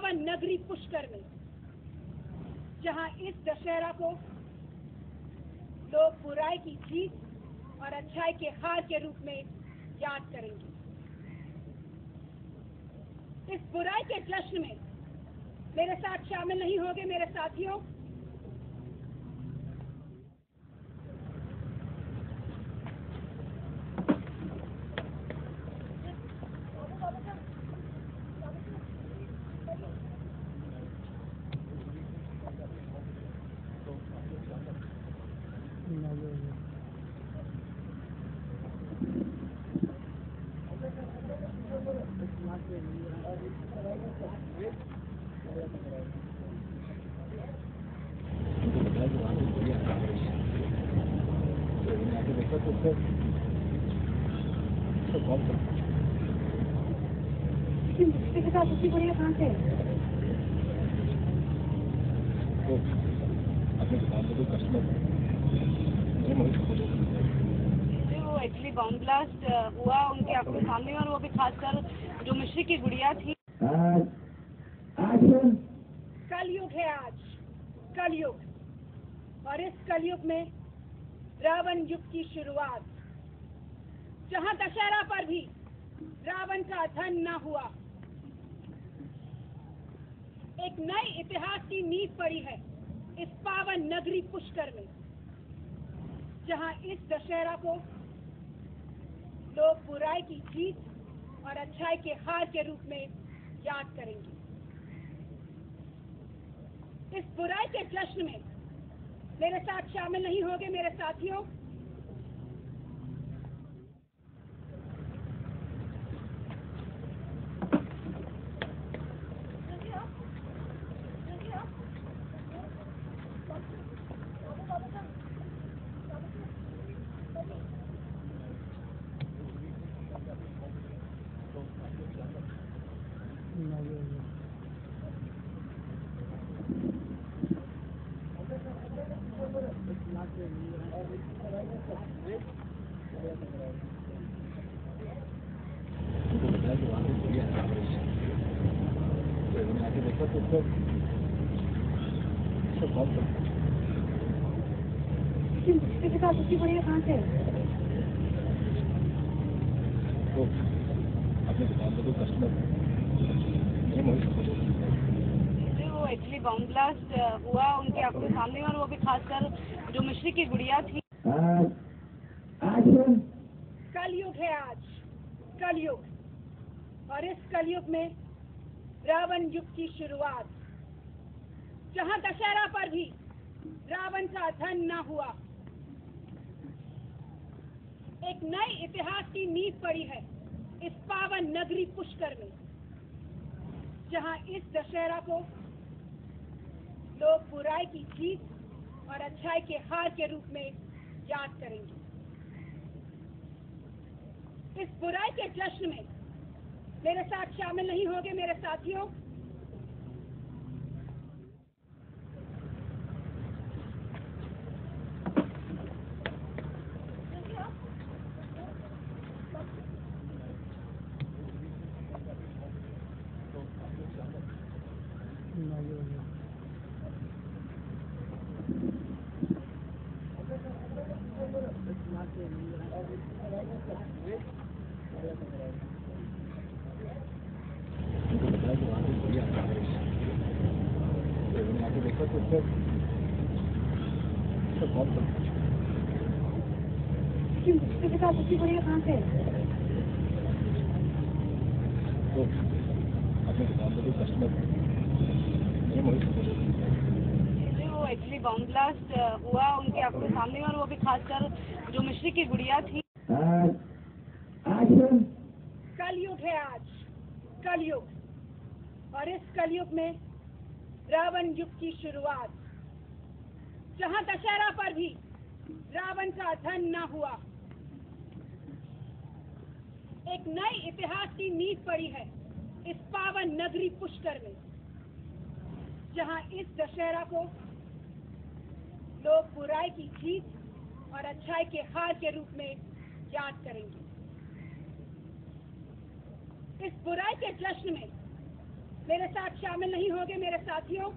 पावन नगरी पुष्कर में, जहां इस दशहरा को लोग बुराई की जीत और अच्छाई के हार के रूप में याद करेंगे। इस बुराई के जश्न में मेरे साथ शामिल नहीं होंगे मेरे साथियों? बढ़िया कहाँ से वो एक्चुअली बॉम्ब ब्लास्ट हुआ उनके आंखों के सामने, और वो भी खासकर जो मिश्री की गुड़िया थी। कलयुग है आज, कलयुग, और इस कलयुग में रावण युग की शुरुआत, जहां दशहरा पर भी रावण का धन न हुआ। एक नए इतिहास की नींव पड़ी है इस पावन नगरी पुष्कर में, जहां इस दशहरा को लोग बुराई की जीत और अच्छाई के हार के रूप में याद करेंगे। इस बुराई के जश्न में मेरे साथ शामिल नहीं होंगे मेरे साथियों? बढ़िया कहाँ से वो एक्चुअली बॉम्ब ब्लास्ट हुआ उनके आंखों के सामने, और वो भी खासकर जो मिश्री की गुड़िया थी। कलयुग है आज, कलयुग, और इस कलयुग में रावण युग की शुरुआत, जहां दशहरा पर भी रावण का धन न हुआ। एक नए इतिहास की नींव पड़ी है इस पावन नगरी पुष्कर में, जहां इस दशहरा को लोग बुराई की जीत और अच्छाई के हार के रूप में याद करेंगे। इस बुराई के जश्न में मेरे साथ शामिल नहीं होंगे मेरे साथियों? बढ़िया कहाँ से वो एक्चुअली बॉम्ब ब्लास्ट हुआ उनके आंखों के सामने, और वो भी खासकर जो मिश्री की गुड़िया थी। कलयुग है आज, कलयुग, और इस कलयुग में रावण युग की शुरुआत, जहां दशहरा पर भी रावण का धन न हुआ। एक नए इतिहास की नींव पड़ी है इस पावन नगरी पुष्कर में, जहां इस दशहरा को लोग बुराई की जीत और अच्छाई के हार के रूप में याद करेंगे। इस बुराई के जश्न में मेरे साथ साथ शामिल नहीं होंगे मेरे साथियों,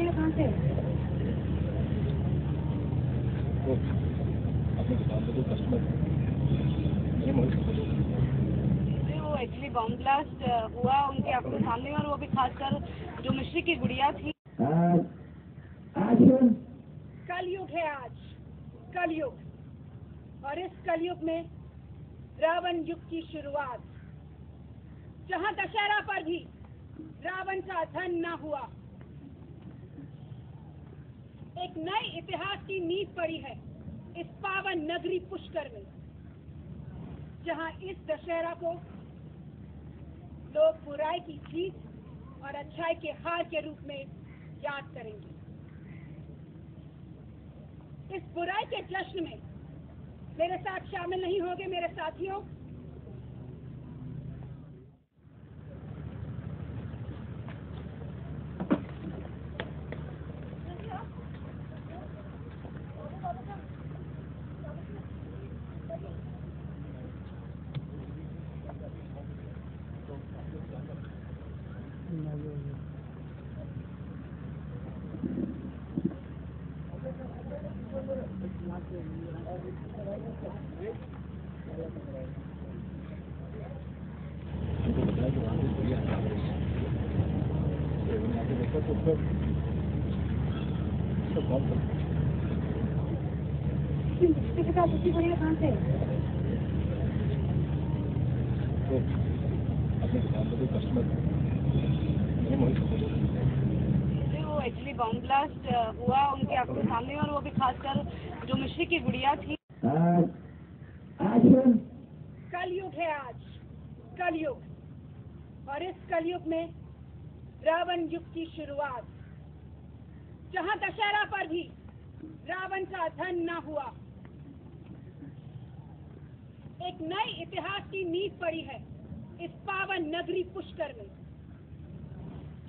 कहाँ से वो एक्चुअली बॉम्ब ब्लास्ट हुआ उनके अपने सामने, और वो भी खासकर जो मिश्री की गुड़िया थी। कलयुग है आज, कलयुग, और इस कलयुग में रावण युग की शुरुआत, जहां दशहरा पर भी रावण का धन न हुआ। एक नए इतिहास की नींव पड़ी है इस पावन नगरी पुष्कर में, जहां इस दशहरा को लोग बुराई की जीत और अच्छाई के हार के रूप में याद करेंगे। इस बुराई के जश्न में मेरे साथ शामिल नहीं होंगे मेरे साथियों, कहाँ से वो एक्चुअली बॉम्ब ब्लास्ट हुआ उनके अपने सामने, और वो भी खासकर जो मिश्री की गुड़िया थी। कलयुग है आज, कलयुग, और इस कलयुग में रावण युग की शुरुआत, जहां दशहरा पर भी रावण का धन न हुआ। एक नए इतिहास की नींव पड़ी है इस पावन नगरी पुष्कर में,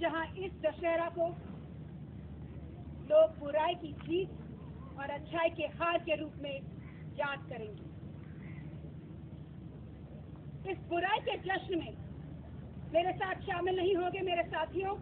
जहां इस दशहरा को लोग बुराई की जीत और अच्छाई के हार के रूप में याद करेंगे। इस बुराई के जश्न में मेरे साथ शामिल नहीं होंगे मेरे साथियों,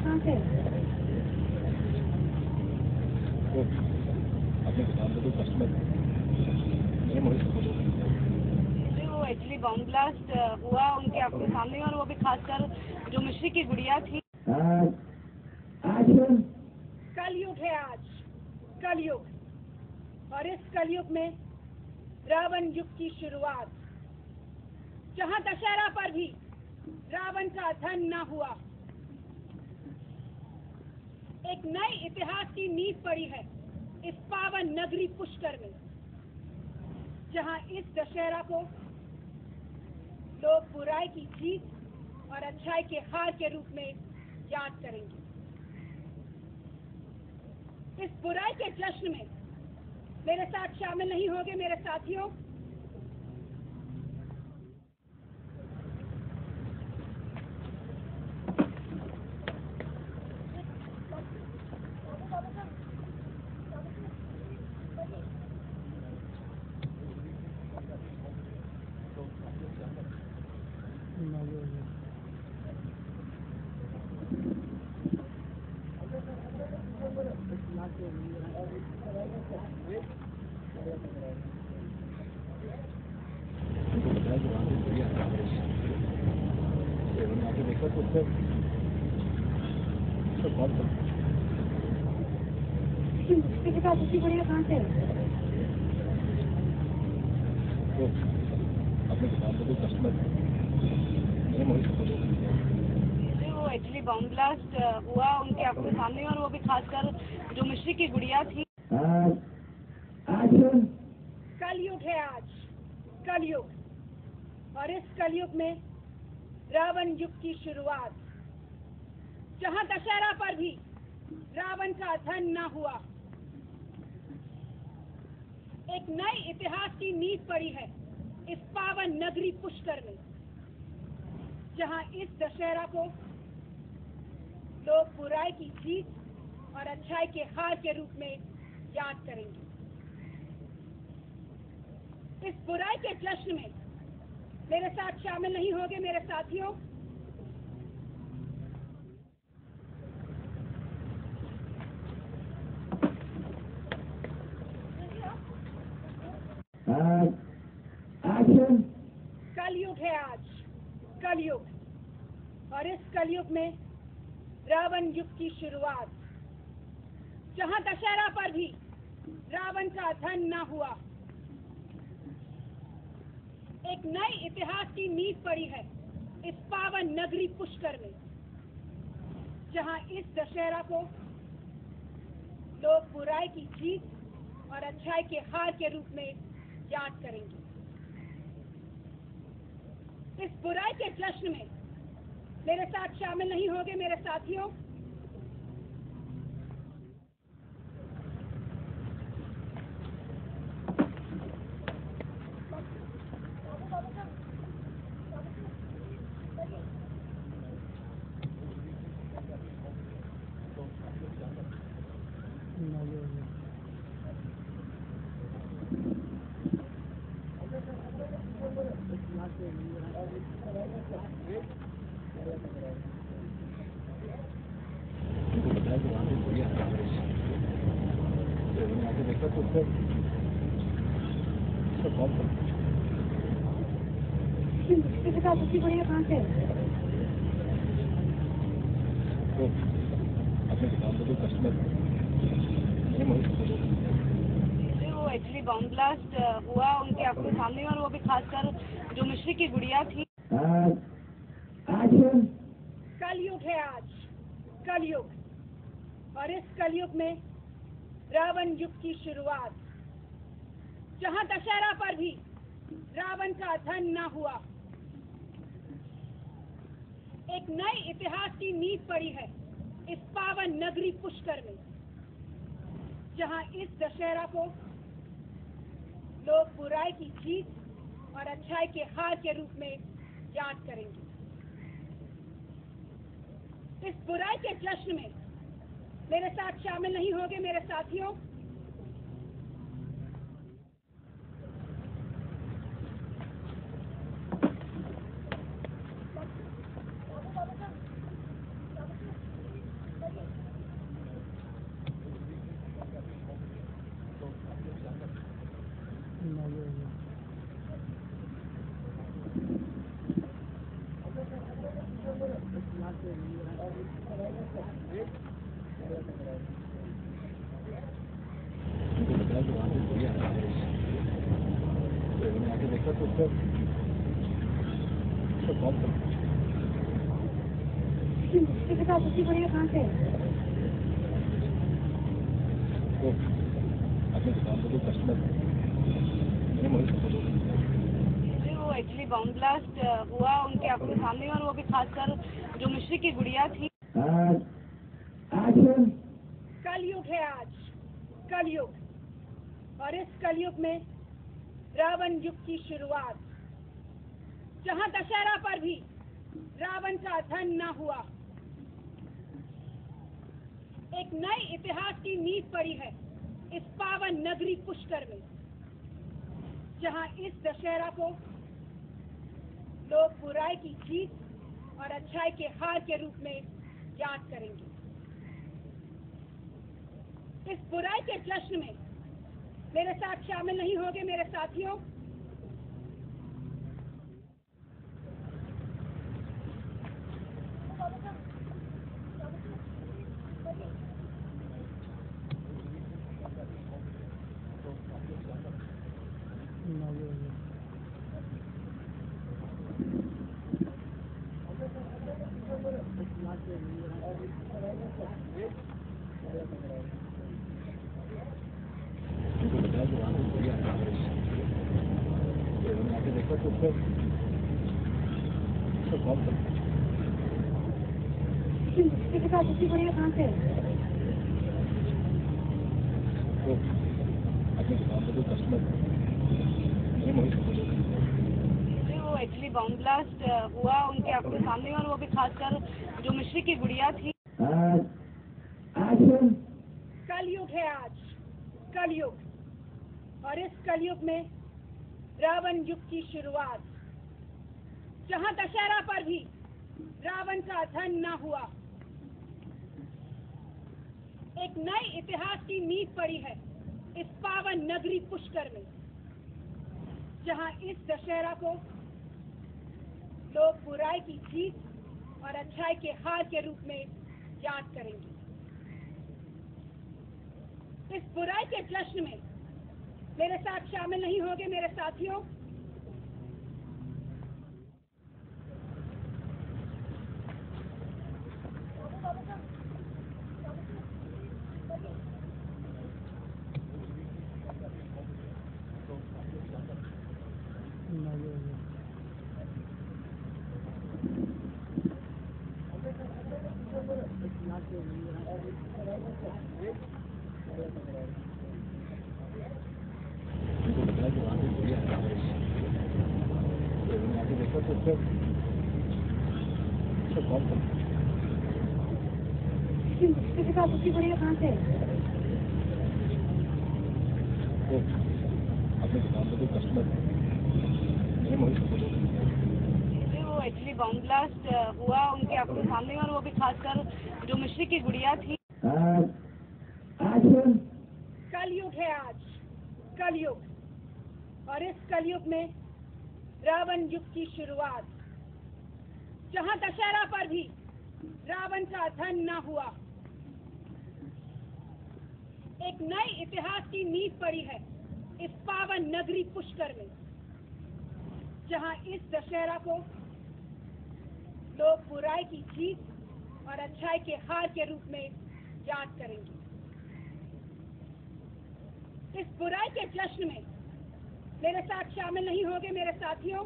कहाँ से वो एक्चुअली बॉम्ब ब्लास्ट हुआ उनके अपने सामने, और वो भी खासकर जो मिश्री की गुड़िया थी। कलयुग है आज, कलयुग, और इस कलयुग में रावण युग की शुरुआत, जहां दशहरा पर भी रावण का धन न हुआ। एक नए इतिहास की नींव पड़ी है इस पावन नगरी पुष्कर में, जहां इस दशहरा को लोग बुराई की जीत और अच्छाई के हार के रूप में याद करेंगे। इस बुराई के जश्न में मेरे साथ शामिल नहीं होंगे मेरे साथियों, बढ़िया कहाँ से वो एक्चुअली बम ब्लास्ट हुआ उनके आपके सामने, और वो भी खासकर जो मिश्री की गुड़िया थी। कलयुग है आज, कलयुग, और इस कलयुग में रावण युग की शुरुआत, जहां दशहरा पर भी रावण का धन न हुआ। एक नए इतिहास की नींव पड़ी है इस पावन नगरी पुष्कर में, जहां इस दशहरा को लोग बुराई की जीत और अच्छाई के हार के रूप में याद करेंगे। इस बुराई के जश्न में मेरे साथ शामिल नहीं होंगे मेरे साथियों? कलयुग है आज, कलयुग, और इस कलयुग में रावण युग की शुरुआत, जहां दशहरा पर भी रावण का धन न हुआ। एक नए इतिहास की नींव पड़ी है इस पावन नगरी पुष्कर में, जहां इस दशहरा को लोग बुराई की जीत और अच्छाई के हार के रूप में याद करेंगे। इस बुराई के जश्न में मेरे साथ शामिल नहीं होंगे मेरे साथियों? बढ़िया कहाँ से वो एक्चुअली बम ब्लास्ट हुआ उनके आपके सामने, और वो भी खासकर जो मिश्री की गुड़िया थी। कलयुग है आज, कलयुग, और इस कलयुग में रावण युग की शुरुआत, जहां दशहरा पर भी रावण का धन न हुआ। एक नए इतिहास की नींव पड़ी है इस पावन नगरी पुष्कर में, जहां इस दशहरा को लोग बुराई की जीत और अच्छाई के हार के रूप में याद करेंगे। इस बुराई के जश्न में मेरे साथ शामिल नहीं होंगे मेरे साथियों? बढ़िया कहाँ से वो एक्चुअली बम ब्लास्ट हुआ उनके आपके सामने, और वो भी खासकर जो मिश्री की गुड़िया थी। कलयुग है आज, कलयुग, और इस कलयुग में रावण युग की शुरुआत, जहां दशहरा पर भी रावण का धन न हुआ। एक नए इतिहास की नींव पड़ी है इस पावन नगरी पुष्कर में, जहां इस दशहरा को लोग बुराई की जीत और अच्छाई के हार के रूप में याद करेंगे। इस बुराई के जश्न में मेरे साथ शामिल नहीं होगे मेरे साथियों? इसके साथ इतनी बढ़िया कहाँ से वो एक्चुअली बॉम्ब ब्लास्ट हुआ उनके आपके सामने, और वो भी खासकर जो मिश्री की गुड़िया थी। कलयुग है आज, कलयुग, और इस कलयुग में रावण युग की शुरुआत, जहां दशहरा पर भी रावण का धन न हुआ। एक नए इतिहास की नींव पड़ी है इस पावन नगरी पुष्कर में, जहां इस दशहरा को लोग बुराई की जीत और अच्छाई के हार के रूप में याद करेंगे। इस बुराई के जश्न में मेरे साथ शामिल नहीं होगे मेरे साथियों? इसके साथ इतनी बढ़िया कहाँ से वो एक्चुअली बॉम्ब ब्लास्ट हुआ उनके आपके सामने, और वो भी खासकर जो मिश्री की गुड़िया थी। कलयुग है आज, कलयुग, और इस कलयुग में रावण युग की शुरुआत, जहां दशहरा पर भी रावण का धन न हुआ। एक नए इतिहास की नींव पड़ी है इस पावन नगरी पुष्कर में, जहां इस दशहरा को लोग बुराई की जीत और अच्छाई के हार के रूप में याद करेंगे। इस बुराई के जश्न में मेरे साथ शामिल नहीं होगे मेरे साथियों?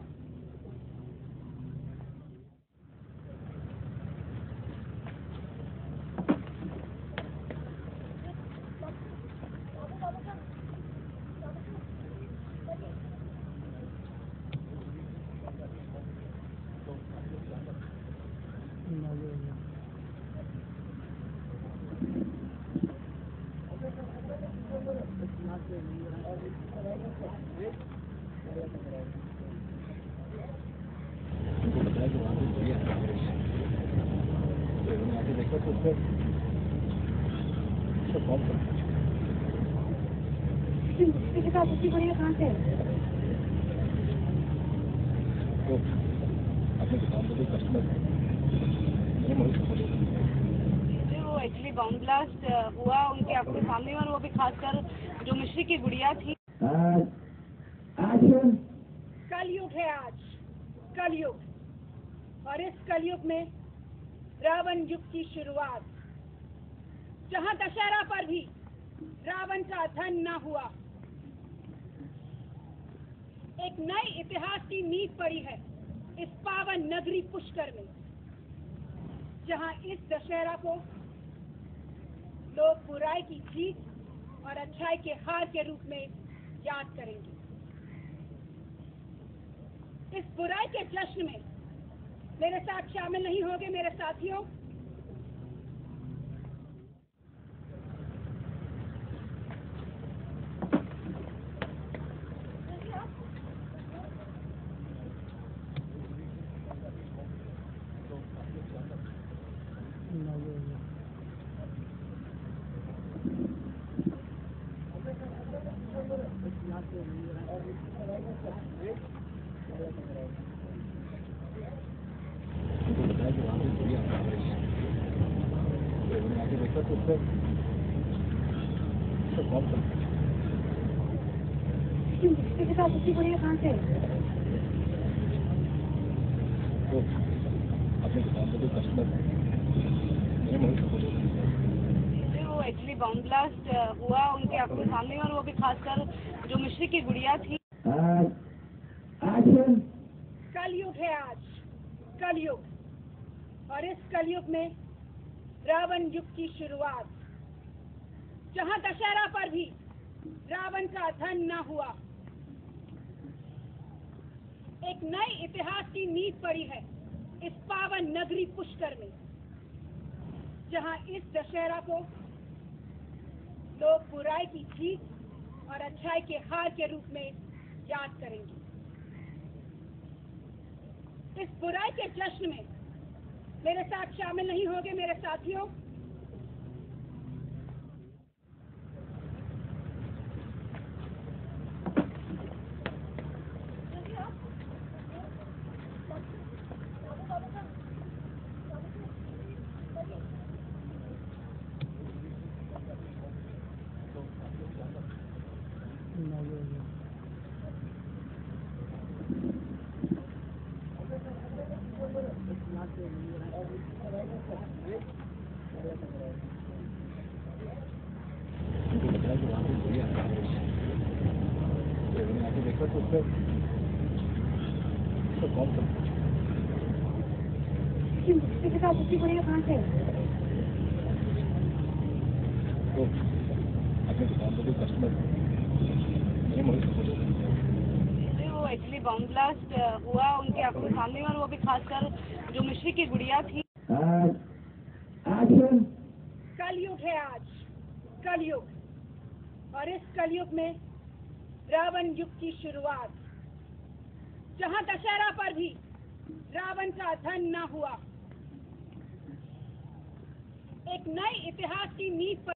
इसके साथ इतनी बढ़िया कहाँ से वो एक्चुअली बॉम्ब ब्लास्ट हुआ उनके आपके सामने, और वो भी खासकर जो मिश्री की गुड़िया थी। कलयुग है आज, कलयुग, और इस कलयुग में रावण युग की शुरुआत, जहां दशहरा पर भी रावण का धन न हुआ। एक नए इतिहास की नींव पड़ी है इस पावन नगरी पुष्कर में, जहां इस दशहरा को लोग बुराई की जीत और अच्छाई के हार के रूप में याद करेंगे। इस बुराई के जश्न में मेरे साथ शामिल नहीं होगे मेरे साथियों? के साथ उसी बढ़िया कहाँ से अपने दुकान पे जो कस्टमर वो एक्चुअली बॉम्ब ब्लास्ट हुआ उनके आंखों सामने, और वो भी खासकर जो मिश्री की गुड़िया थी। कलयुग है आज, कलयुग, और इस कलयुग में रावण युग की शुरुआत, जहां दशहरा पर भी रावण का धन न हुआ। एक नए इतिहास की नींव पड़ी है इस पावन नगरी पुष्कर में, जहां इस दशहरा को लोग बुराई की जीत और अच्छाई के हार के रूप में याद करेंगे। इस बुराई के जश्न में मेरे साथ शामिल नहीं होंगे मेरे साथियों? के साथ उसी बढ़िया कहाँ से अपने दुकान पे जो कस्टमर वो एक्चुअली बॉम्ब ब्लास्ट हुआ उनके आंखों सामने, और वो भी खासकर जो मिश्री की गुड़िया थी। कलयुग है आज, कलयुग, और इस कलयुग में रावण युग की शुरुआत, जहां दशहरा पर भी रावण का धन न हुआ। एक नए इतिहास की नींव पर